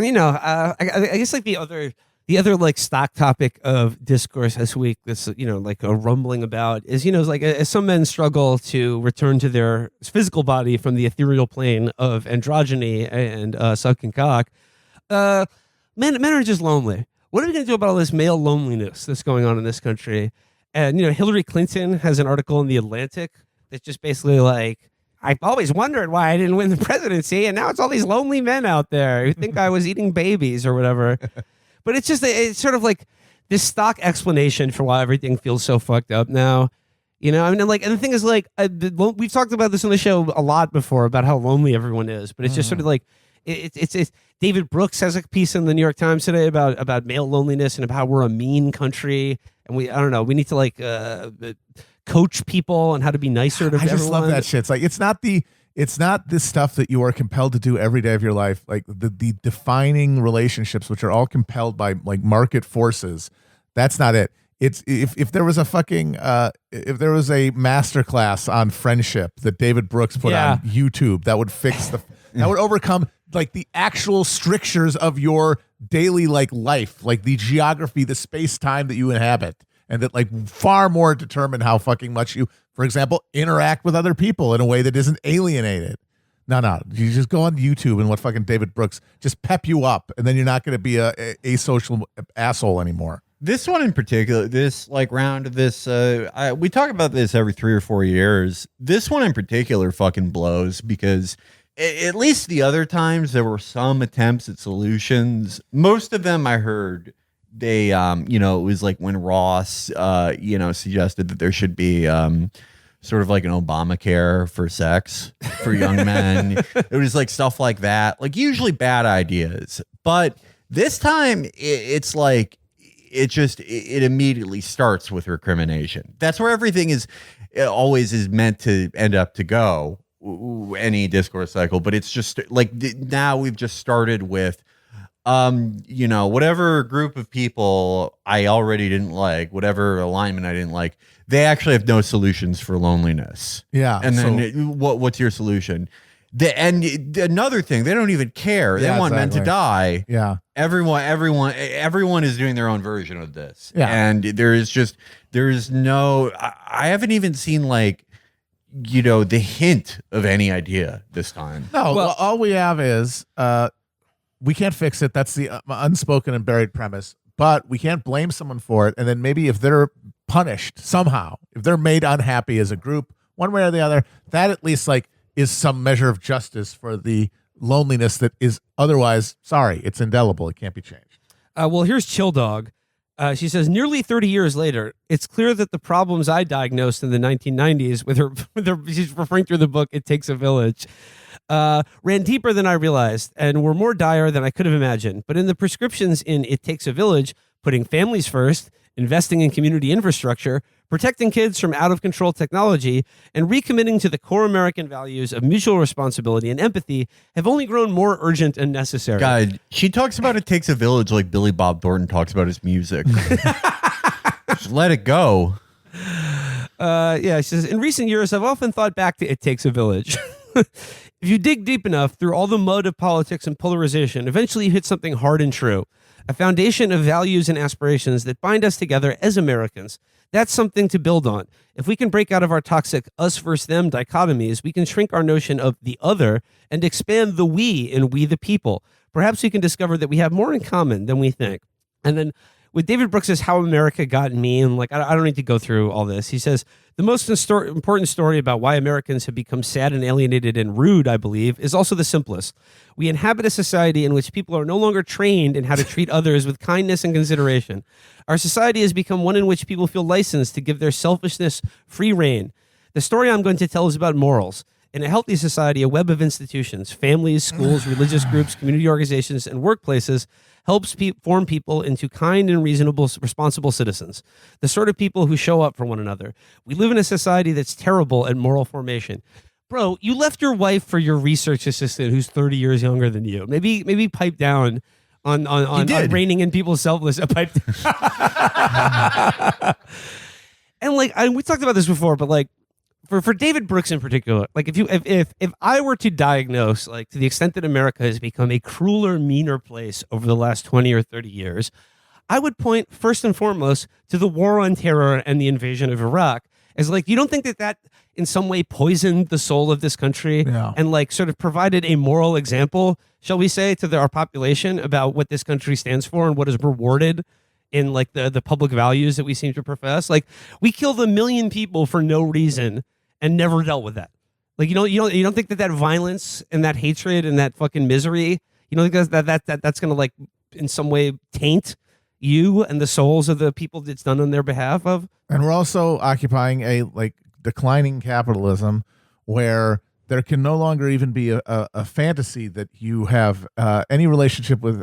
And I guess like the other like stock topic of discourse this week that's like a rumbling about is like as some men struggle to return to their physical body from the ethereal plane of androgyny and sucking cock, men are just lonely. What are we going to do about all this male loneliness that's going on in this country? And Hillary Clinton has an article in The Atlantic that's just basically like, I've always wondered why I didn't win the presidency, and now it's all these lonely men out there who think I was eating babies or whatever. But it's sort of like this stock explanation for why everything feels so fucked up now. And the thing is, like, we've talked about this on the show a lot before about how lonely everyone is, but it's just sort of like, it's David Brooks has a piece in the New York Times today about male loneliness and about how we're a mean country, and we need to like coach people on how to be nicer to everyone. I just love that shit. It's like it's not this stuff that you are compelled to do every day of your life, like the defining relationships, which are all compelled by like market forces. That's not it. It's if there was a fucking if there was a masterclass on friendship that David Brooks put on YouTube, that would fix that would overcome like the actual strictures of your daily like life, like the geography, the space time that you inhabit. And that like far more determine how fucking much you, for example, interact with other people in a way that isn't alienated. No. You just go on YouTube and what fucking David Brooks just pep you up, and then you're not going to be a asocial asshole anymore. This one in particular, this like round of this, we talk about this every 3 or 4 years. This one in particular fucking blows because at least the other times there were some attempts at solutions. Most of them I heard. They, it was like when Ross, suggested that there should be sort of like an Obamacare for sex for young men. It was like stuff like that, like usually bad ideas. But this time it's like it immediately starts with recrimination. That's where everything always is meant to end up to go, any discourse cycle. But it's just like now we've just started with whatever group of people I already didn't like, whatever alignment I didn't like, they actually have no solutions for loneliness. Yeah. And then what's your solution? And another thing, they don't even care. They want men to die. Yeah. Everyone is doing their own version of this. Yeah. And I haven't even seen like, the hint of any idea this time. No, well, all we have is, we can't fix it. That's the unspoken and buried premise. But we can't blame someone for it. And then maybe if they're punished somehow, if they're made unhappy as a group, one way or the other, that at least like is some measure of justice for the loneliness that is otherwise, it's indelible. It can't be changed. Well, here's Chill Dog. She says, nearly 30 years later, it's clear that the problems I diagnosed in the 1990s with her she's referring to the book, It Takes a Village, ran deeper than I realized and were more dire than I could have imagined. But in the prescriptions in It Takes a Village, putting families first, investing in community infrastructure, protecting kids from out-of-control technology, and recommitting to the core American values of mutual responsibility and empathy have only grown more urgent and necessary. God, she talks about It Takes a Village like Billy Bob Thornton talks about his music. Just let it go. She says, in recent years, I've often thought back to It Takes a Village. If you dig deep enough through all the mud of politics and polarization, eventually you hit something hard and true, a foundation of values and aspirations that bind us together as Americans. That's something to build on. If we can break out of our toxic us versus them dichotomies, we can shrink our notion of the other and expand the we in we the people. Perhaps we can discover that we have more in common than we think. And then with David Brooks' How America Got Mean, like I don't need to go through all this. He says, the most important story about why Americans have become sad and alienated and rude, I believe, is also the simplest. We inhabit a society in which people are no longer trained in how to treat others with kindness and consideration. Our society has become one in which people feel licensed to give their selfishness free rein. The story I'm going to tell is about morals. In a healthy society, a web of institutions, families, schools, religious groups, community organizations, and workplaces helps form people into kind and reasonable, responsible citizens, the sort of people who show up for one another. We live in a society that's terrible at moral formation. Bro, you left your wife for your research assistant who's 30 years younger than you. Maybe pipe down on reining in people's selfless. Pipe And like we talked about this before, but like for David Brooks in particular, like if I were to diagnose, like, to the extent that America has become a crueler, meaner place over the last 20 or 30 years, I would point first and foremost to the war on terror and the invasion of Iraq as, like, you don't think that in some way poisoned the soul of this country Yeah. and, like, sort of provided a moral example, shall we say, to our population about what this country stands for and what is rewarded in, like, the public values that we seem to profess. Like, we killed 1 million people for no reason and never dealt with that. Like, you don't think that violence and that hatred and that fucking misery, you don't think that's gonna, like, in some way taint you and the souls of the people it's done on their behalf of? And we're also occupying a like declining capitalism where there can no longer even be a fantasy that you have any relationship with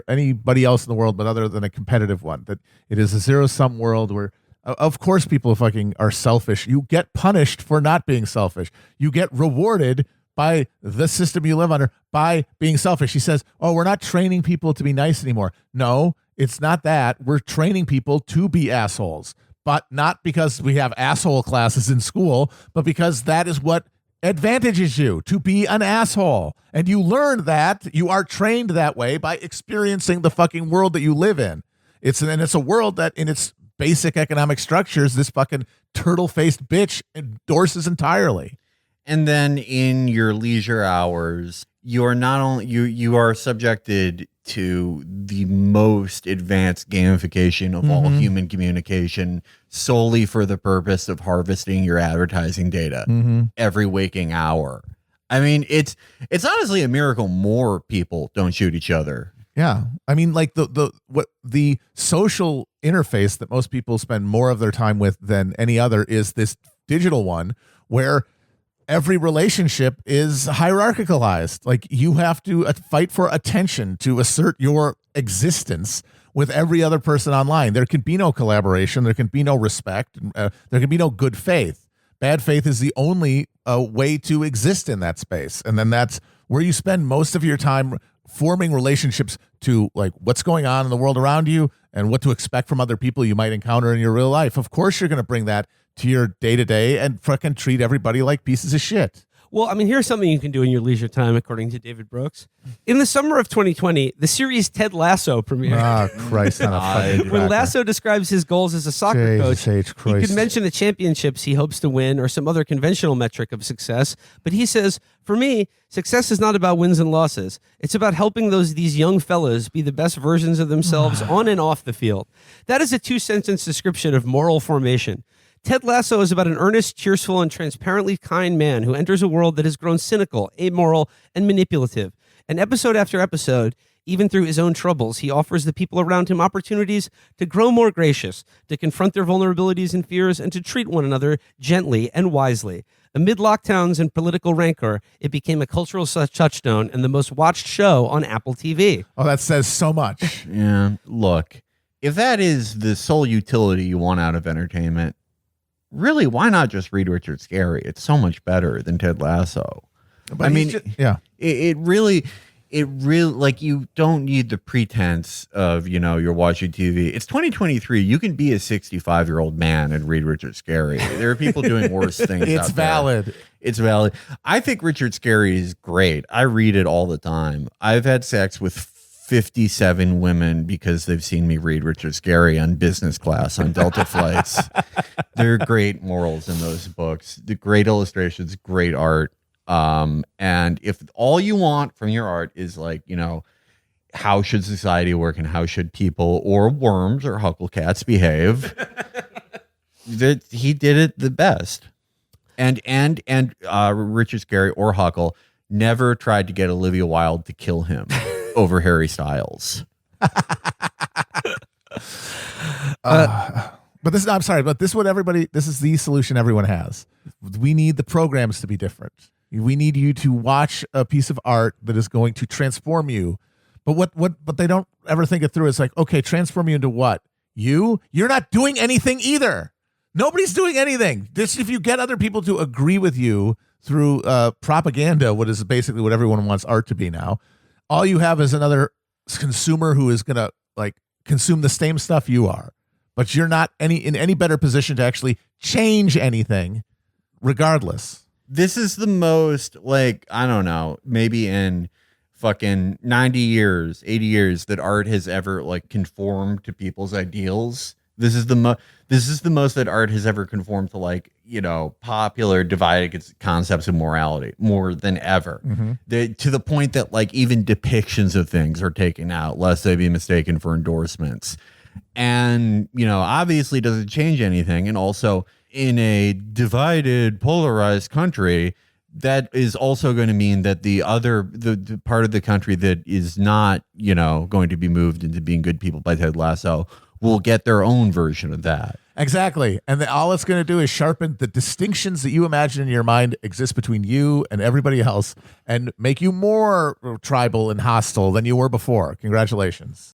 anybody else in the world, but other than a competitive one. That it is a zero-sum world where, of course, people fucking are selfish. You get punished for not being selfish. You get rewarded by the system you live under by being selfish. He says, "Oh, we're not training people to be nice anymore." No, it's not that. We're training people to be assholes, but not because we have asshole classes in school, but because that is what advantages you to be an asshole. And you learn that, you are trained that way by experiencing the fucking world that you live in. It's a world that in its basic economic structures, this fucking turtle-faced bitch endorses entirely. And then in your leisure hours, you are not only you are subjected to the most advanced gamification of all human communication solely for the purpose of harvesting your advertising data every waking hour. I mean, it's honestly a miracle more people don't shoot each other. Yeah. I mean, like the social interface that most people spend more of their time with than any other is this digital one where every relationship is hierarchicalized. Like you have to fight for attention to assert your existence with every other person online. There can be no collaboration. There can be no respect. There can be no good faith. Bad faith is the only way to exist in that space. And then that's where you spend most of your time forming relationships to like what's going on in the world around you and what to expect from other people you might encounter in your real life. Of course, you're going to bring that to your day-to-day and fucking treat everybody like pieces of shit. Well, I mean, here's something you can do in your leisure time, according to David Brooks. In the summer of 2020, the series Ted Lasso premiered. Ah, Christ. On a fucking When cracker. Lasso describes his goals as a soccer Jesus coach, H. he Christ. could mention the championships he hopes to win or some other conventional metric of success. But he says, for me, success is not about wins and losses. It's about helping these young fellas be the best versions of themselves on and off the field. That is a 2-sentence description of moral formation. Ted Lasso is about an earnest, cheerful, and transparently kind man who enters a world that has grown cynical, amoral, and manipulative. And episode after episode, even through his own troubles, he offers the people around him opportunities to grow more gracious, to confront their vulnerabilities and fears, and to treat one another gently and wisely. Amid lockdowns and political rancor, it became a cultural touchstone and the most watched show on Apple TV. Oh, that says so much. Yeah, look, if that is the sole utility you want out of entertainment, really, why not just read Richard Scarry? It's so much better than Ted Lasso. But I mean, yeah. it really, like, you don't need the pretense of, you're watching TV. It's 2023. You can be a 65-year-old man and read Richard Scarry. There are people doing worse things. It's out there. valid. It's valid. I think Richard Scarry is great. I read it all the time. I've had sex with 57 women because they've seen me read Richard Scarry on business class on Delta flights. There are great morals in those books. The great illustrations, great art. And if all you want from your art is like, how should society work and how should people or worms or hucklecats behave, that he did it the best. And Richard Scarry or Huckle never tried to get Olivia Wilde to kill him over Harry Styles. But this, I'm sorry, but this is the solution everyone has. We need the programs to be different. We need you to watch a piece of art that is going to transform you. But what they don't ever think it through is like, okay, transform you into what? You're not doing anything either. Nobody's doing anything. If you get other people to agree with you through propaganda, what is basically what everyone wants art to be now, all you have is another consumer who is going to like consume the same stuff you are, but you're not in any better position to actually change anything regardless. This is the most, like, I don't know, maybe in fucking 90 years, 80 years that art has ever like conformed to people's ideals. This is the most that art has ever conformed to, like, you know, popular divided concepts of morality more than ever. To the point that like even depictions of things are taken out lest they be mistaken for endorsements. And, you know, obviously doesn't change anything. And also in a divided, polarized country, that is also going to mean that the part of the country that is not, you know, going to be moved into being good people by Ted Lasso will get their own version of that. Exactly. And all it's going to do is sharpen the distinctions that you imagine in your mind exist between you and everybody else and make you more tribal and hostile than you were before. Congratulations.